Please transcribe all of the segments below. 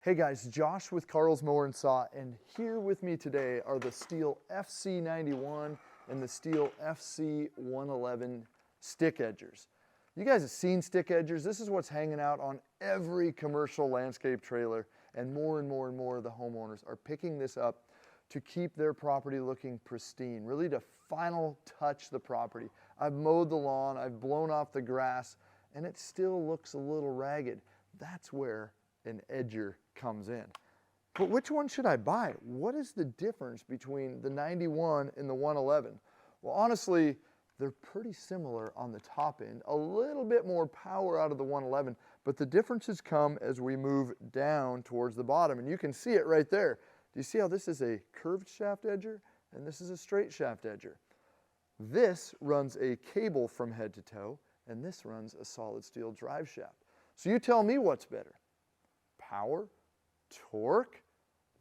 Hey guys, Josh with Carl's Mower and Saw, and here with me today are the STIHL FC 91 and the STIHL FC 111 stick edgers. You guys have seen stick edgers. This is what's hanging out on every commercial landscape trailer, and more of the homeowners are picking this up to keep their property looking pristine, really to final touch the property. I've mowed the lawn, I've blown off the grass, and it still looks a little ragged. That's where an edger comes in. But which one should I buy? What is the difference between the 91 and the 111? Well, honestly, they're pretty similar on the top end. A little bit more power out of the 111, but the differences come as we move down towards the bottom, and you can see it right there. Do you see how this is a curved shaft edger and this is a straight shaft edger? This runs a cable from head to toe, and this runs a solid steel drive shaft. So you tell me what's better. Power, torque,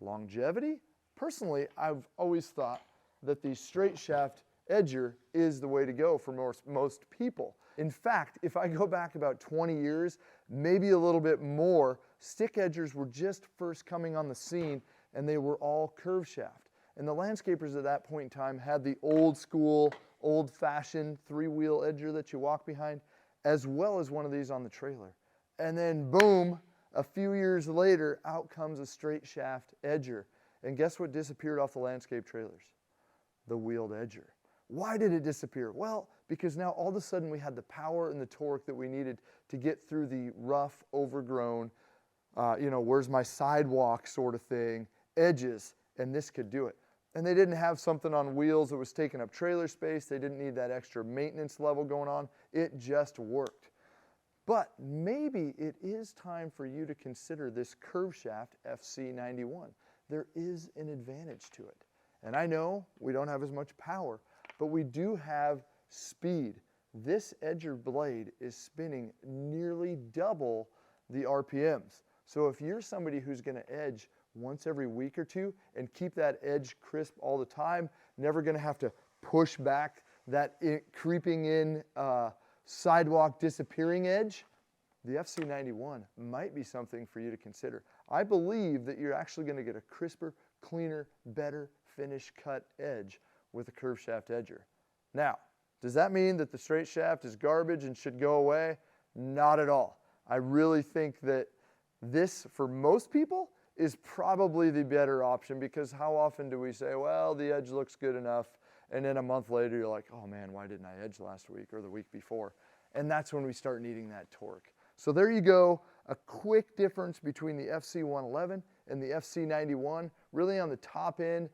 longevity? Personally, I've always thought that the straight shaft edger is the way to go for most people. In fact, if I go back about 20 years, maybe a little bit more, stick edgers were just first coming on the scene, and they were all curve shaft. And the landscapers at that point in time had the old school, old-fashioned three-wheel edger that you walk behind, as well as one of these on the trailer. And then boom, a few years later, out comes a straight shaft edger. And guess what disappeared off the landscape trailers? The wheeled edger. Why did it disappear? Well, because now all of a sudden we had the power and the torque that we needed to get through the rough, overgrown, where's my sidewalk sort of thing, edges, and this could do it. And they didn't have something on wheels that was taking up trailer space. They didn't need that extra maintenance level going on. It just worked. But maybe it is time for you to consider this curve shaft FC91. There is an advantage to it. And I know we don't have as much power, but we do have speed. This edger blade is spinning nearly double the RPMs. So if you're somebody who's going to edge once every week or two and keep that edge crisp all the time, never going to have to push back that creeping in sidewalk disappearing edge, the FC91 might be something for you to consider. I believe that you're actually going to get a crisper, cleaner, better finish cut edge with a curve shaft edger. Now, does that mean that the straight shaft is garbage and should go away? Not at all. I really think that this, for most people, is probably the better option, because how often do we say, well, the edge looks good enough, and then a month later you're like, oh man, why didn't I edge last week or the week before? And that's when we start needing that torque. So there you go, a quick difference between the FC111 and the FC91. Really on the top end,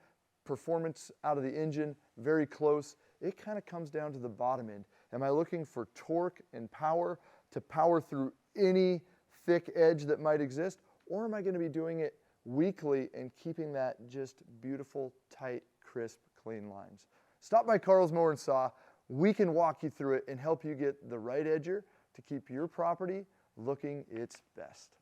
performance out of the engine, very close. It kind of comes down to the bottom end. Am I looking for torque and power to power through any thick edge that might exist? Or am I going to be doing it weekly and keeping that just beautiful, tight, crisp, clean lines? Stop by Carl's Mower and Saw. We can walk you through it and help you get the right edger to keep your property looking its best.